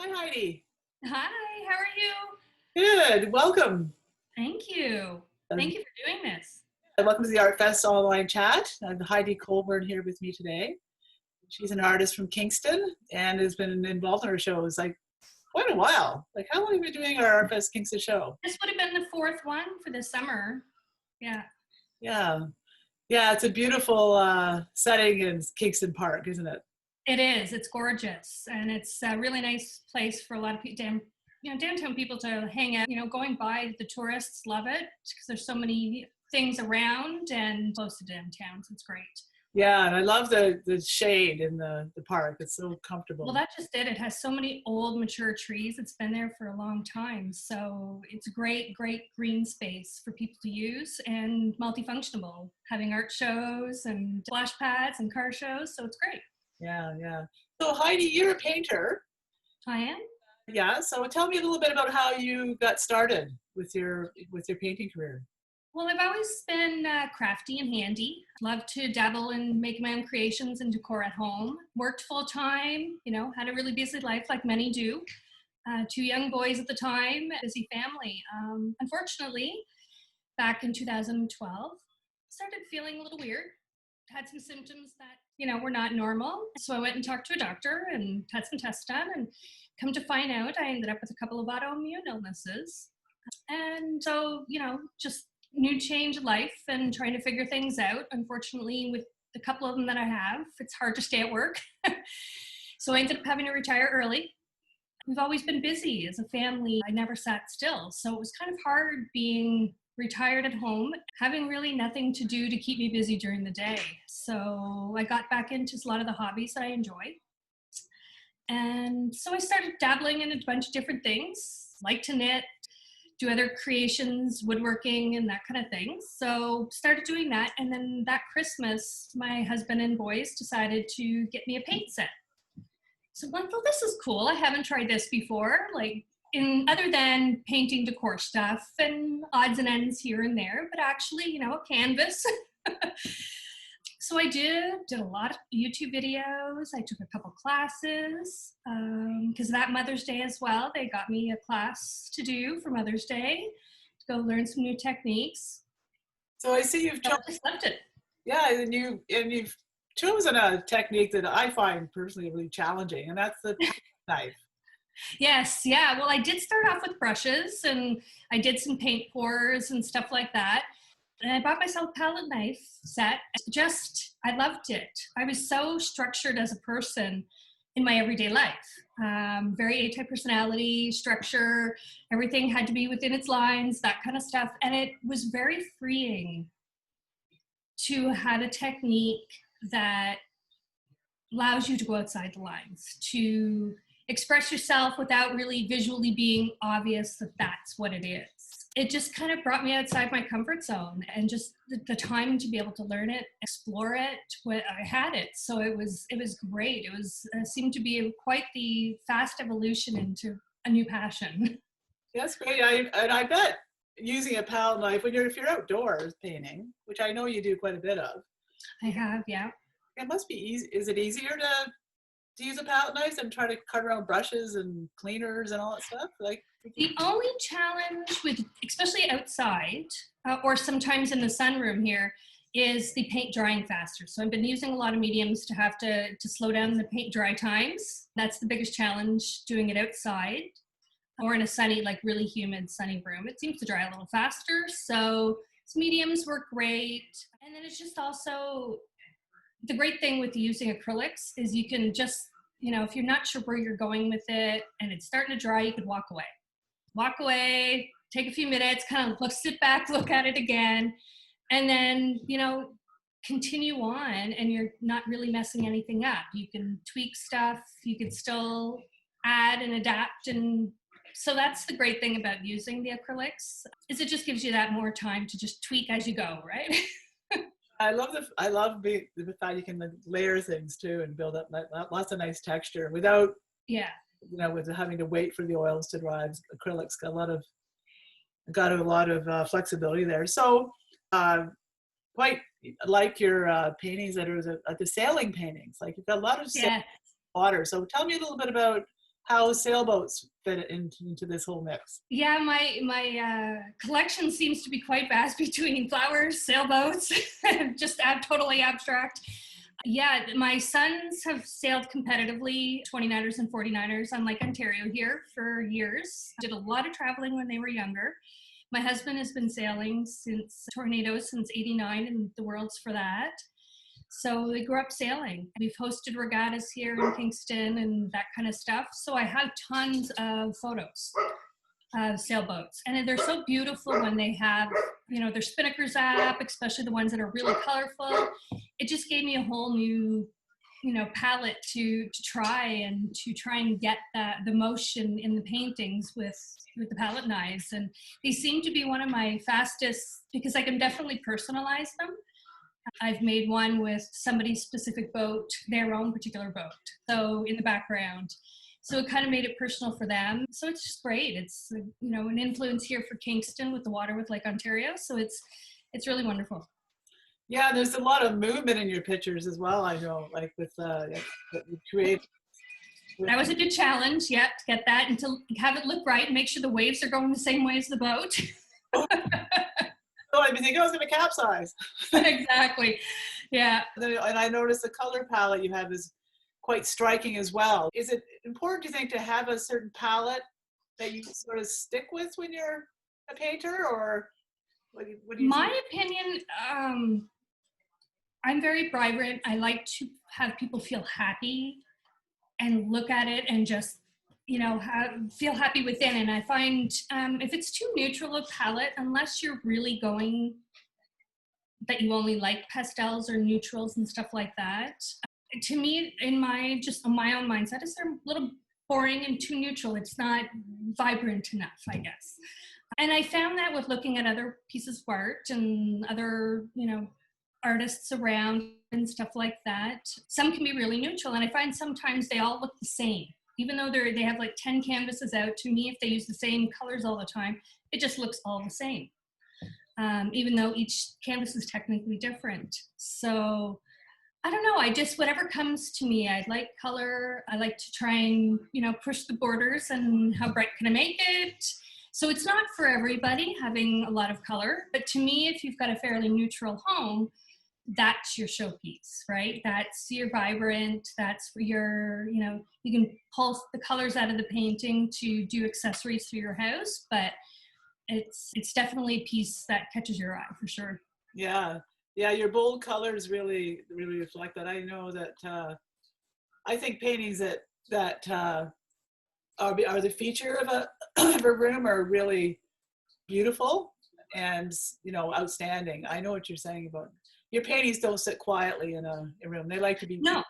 Hi, Heidi. Hi, how are you? Good. Welcome. Thank you. And Thank you for doing this. welcome to the Artfest online chat. I have Heidi Colburn here with me today. She's an artist from Kingston and has been involved in our shows like quite a while. Like, how long have you been doing our Artfest Kingston show? This would have been the fourth one for the summer. Yeah, Yeah. Yeah, it's a beautiful setting in Kingston Park, isn't it? it is. It's gorgeous. And it's a really nice place for a lot of people, downtown people to hang out. Going by, the tourists love it because there's so many things around and close to downtown. So it's great. Yeah, and I love the shade in the park. It's so Well, comfortable. that's just it. It has so many old, mature trees. It's been there for a long time. So it's a great, great green space for people to use and multifunctional, having art shows and splash pads and car shows. So it's great. Yeah, yeah. So Heidi, you're a painter. I am. Yeah, so tell me a little bit about how you got started with your painting career. Well, I've always been crafty and handy. Love to dabble and make my own creations and decor at home. Worked full time, had a really busy life like many do. Two young boys at the time, busy family. Unfortunately, back in 2012, started feeling a little weird. Had some symptoms that, were not normal. So I went and talked to a doctor and had some tests done. And come to find out, I ended up with a couple of autoimmune illnesses. And so, just new change of life and trying to figure things out. Unfortunately, with the couple of them that I have, it's hard to stay at work. So I ended up having to retire early. We've always been busy as a family. I never sat still. So it was kind of hard being retired at home, having really nothing to do to keep me busy during the day. So I got back into a lot of the hobbies that I enjoy. And so I started dabbling in a bunch of different things, like to knit, do other creations, woodworking, and that kind of thing. So started doing that. And then that Christmas, my husband and boys decided to get me a paint set. So I'm like, well, this is cool. I haven't tried this before. Like, in other than painting decor stuff and odds and ends here and there, but actually, a canvas. So I did a lot of YouTube videos. I took a couple classes because that Mother's Day as well, they got me a class to do for Mother's Day to go learn some new techniques. So I see you've So I chosen, just loved it. yeah, and you've chosen a technique that I find personally really challenging, and that's the palette knife. Yes, yeah. Well, I did start off with brushes and I did some paint pours and stuff like that. And I bought myself a palette knife set. I loved it. I was so structured as a person in my everyday life. Very A-type personality, structure, everything had to be within its lines, that kind of stuff. And it was very freeing to have a technique that allows you to go outside the lines, to express yourself without really visually being obvious that that's what it is. It just kind of brought me outside my comfort zone and just the time to be able to learn it, explore it. When I had it, so it was great. It seemed to be quite the fast evolution into a new passion. That's great. I bet using a palette knife if you're outdoors painting, which I know you do quite a bit of, I have, yeah. it must be easy. Is it easier to use a palette knife than try to cut around brushes and cleaners and all that stuff? Like, The only challenge with, especially outside, or sometimes in the sunroom here, is the paint drying faster. So I've been using a lot of mediums to have to slow down the paint dry times. That's the biggest challenge, doing it outside or in a sunny, like really humid sunny room. It seems to dry a little faster. So mediums work great. And then it's just also, the great thing with using acrylics is you can just, if you're not sure where you're going with it and it's starting to dry, you could walk away, take a few minutes, kind of sit back, look at it again, and then, continue on, and you're not really messing anything up. You can tweak stuff, you can still add and adapt. And so that's the great thing about using the acrylics, is it just gives you that more time to just tweak as you go, right? I love the fact you can like, layer things too and build up lots of nice texture without Yeah. with having to wait for the oils to dry. Acrylics got a lot of flexibility there. So quite like your paintings that are the sailing paintings. Like you've got a lot of Yeah. water. So tell me a little bit about how sailboats fit into this whole mix. Yeah, my collection seems to be quite vast between flowers, sailboats, just totally abstract. Yeah, my sons have sailed competitively, 29ers and 49ers on Lake Ontario here for years. Did a lot of traveling when they were younger. My husband has been sailing since tornadoes since '89, and the world's for that. So they grew up sailing. We've hosted regattas here in Kingston and that kind of stuff. So I have tons of photos of sailboats. And they're so beautiful when they have, their spinnakers up, especially the ones that are really colorful. It just gave me a whole new, palette to try and get the motion in the paintings with the palette knives. And they seem to be one of my fastest, because I can definitely personalize them. I've made one with somebody's specific boat, their own particular boat, so in the background. So it kind of made it personal for them. So it's just great. It's, an influence here for Kingston with the water with Lake Ontario. So it's really wonderful. Yeah, there's a lot of movement in your pictures as well, I know, like with that you create. That was a good challenge, to get that and to have it look right and make sure the waves are going the same way as the boat. Oh, I'd be thinking I was going to capsize. Exactly. Yeah. And I noticed the color palette you have is quite striking as well. Is it important, do you think, to have a certain palette that you sort of stick with when you're a painter, or what do you My think? opinion, I'm very vibrant. I like to have people feel happy and look at it and just feel happy within. And I find if it's too neutral a palette, unless you're really going that you only like pastels or neutrals and stuff like that, to me, in my own mindset, is they're a little boring and too neutral. It's not vibrant enough, I guess. And I found that with looking at other pieces of art and other, artists around and stuff like that. Some can be really neutral, and I find sometimes they all look the same. Even though they have like 10 canvases out, to me, if they use the same colors all the time, it just looks all the same. Even though each canvas is technically different. So I don't know, whatever comes to me, I like color. I like to try and, push the borders and how bright can I make it? So it's not for everybody having a lot of color, but to me, if you've got a fairly neutral home, that's your showpiece, right? That's your vibrant, that's your, you can pull the colors out of the painting to do accessories for your house, but it's definitely a piece that catches your eye for sure. Yeah, your bold colors really reflect that. I know that I think paintings that are the feature of a room are really beautiful and outstanding. I know what you're saying about your paintings don't sit quietly in a room. They like to be. No.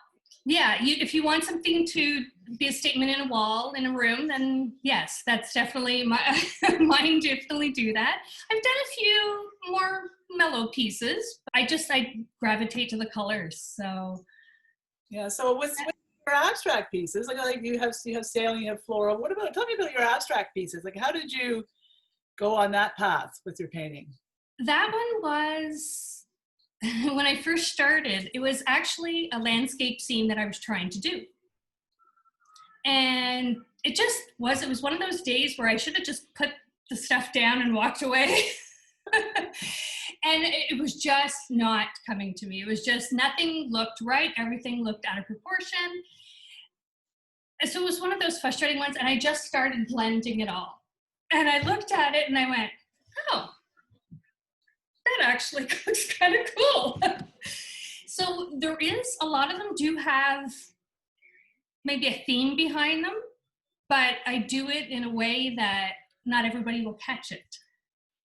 Yeah, if you want something to be a statement in a wall in a room, then yes, that's definitely mine definitely do that. I've done a few more mellow pieces. I gravitate to the colors. So yeah. So with your abstract pieces, like you have sailing, you have floral. Tell me about your abstract pieces. Like, how did you go on that path with your painting? That one was. When I first started, it was actually a landscape scene that I was trying to do. And it was one of those days where I should have just put the stuff down and walked away. And it was just not coming to me. It was just, nothing looked right. Everything looked out of proportion. So it was one of those frustrating ones. And I just started blending it all. And I looked at it and I went, oh, that actually looks kind of cool. So a lot of them do have maybe a theme behind them, but I do it in a way that not everybody will catch it.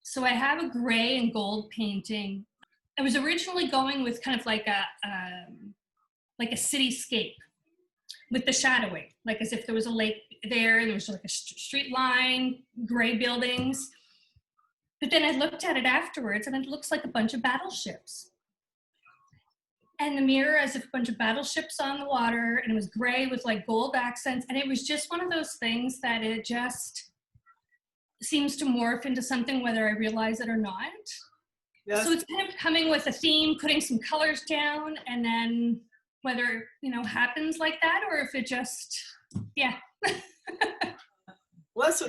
So I have a gray and gold painting. I was originally going with kind of like a cityscape with the shadowing, like as if there was a lake there and there was like a street line, gray buildings. But then I looked at it afterwards and it looks like a bunch of battleships. And the mirror as if a bunch of battleships on the water, and it was gray with like gold accents. And it was just one of those things that it just seems to morph into something whether I realize it or not. Yes. So it's kind of coming with a theme, putting some colors down, and then whether, happens like that or if it just, yeah.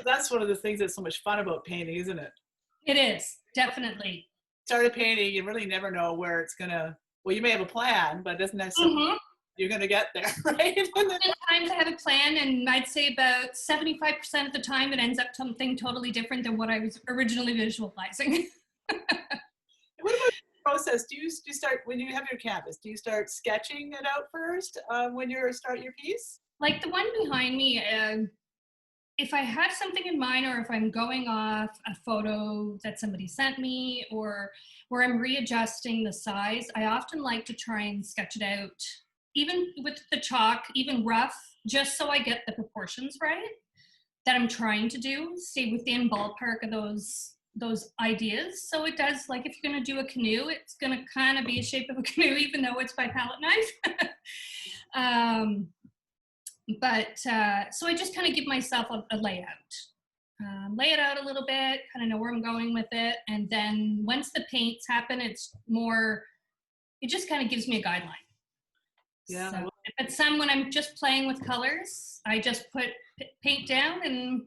that's one of the things that's so much fun about painting, isn't it? It is, definitely. Started painting, you really never know where it's gonna. Well, you may have a plan, but it doesn't necessarily Mm-hmm. you're gonna get there, right? Sometimes I have a plan, and I'd say about 75% of the time it ends up something totally different than what I was originally visualizing. What about the process? Do you start when you have your canvas? Do you start sketching it out first when you start your piece? Like the one behind me, if I have something in mind, or if I'm going off a photo that somebody sent me, or where I'm readjusting the size, I often like to try and sketch it out, even with the chalk, even rough, just so I get the proportions right that I'm trying to do, stay within ballpark of those ideas. So it does, like if you're going to do a canoe, it's going to kind of be a shape of a canoe, even though it's by palette knife. So I just kind of give myself a layout, lay it out a little bit, kind of know where I'm going with it. And then once the paints happen, it just kind of gives me a guideline. Yeah. So if it's when I'm just playing with colors, I just put paint down and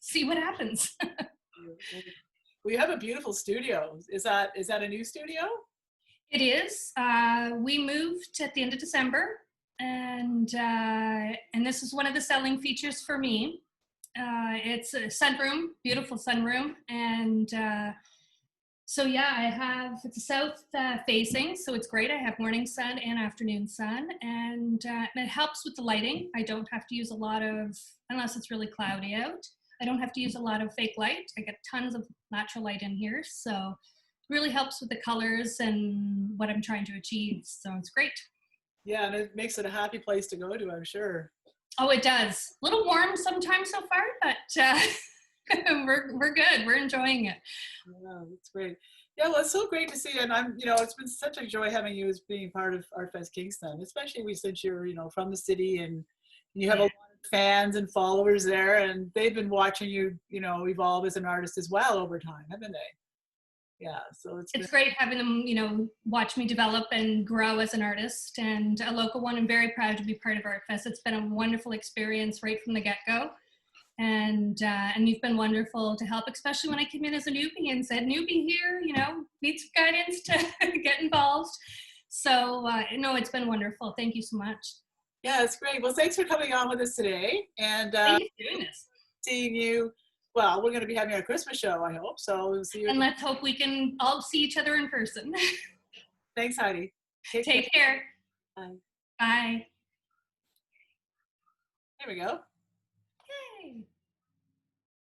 see what happens. We have a beautiful studio. Is that a new studio? It is. We moved at the end of December, and this is one of the selling features for me. It's a sunroom, beautiful sunroom, and so yeah, it's a south facing, so it's great. I have morning sun and afternoon sun, and it helps with the lighting. I don't have to use a lot of, unless it's really cloudy out, I don't have to use a lot of fake light. I get tons of natural light in here, so it really helps with the colors and what I'm trying to achieve, so it's great. Yeah, and it makes it a happy place to go to, I'm sure. Oh, it does. A little warm sometimes so far, but we're good. We're enjoying it. Yeah, that's great. Yeah, well, it's so great to see you. And it's been such a joy having you as being part of Artfest Kingston, especially since you're, from the city and you have a lot of fans and followers there, and they've been watching you, evolve as an artist as well over time, haven't they? Yeah, so it's great having them, watch me develop and grow as an artist, and a local one. I'm very proud to be part of Artfest. It's been a wonderful experience right from the get-go. And you've been wonderful to help, especially when I came in as a newbie and said, newbie here, need some guidance to get involved. So, no, it's been wonderful. Thank you so much. Yeah, it's great. Well, thanks for coming on with us today. And thank you for doing this. Seeing you. Well, we're going to be having our Christmas show, I hope. So we'll see you. And let's hope we can all see each other in person. Thanks, Heidi. Take care. Bye. Bye. There we go.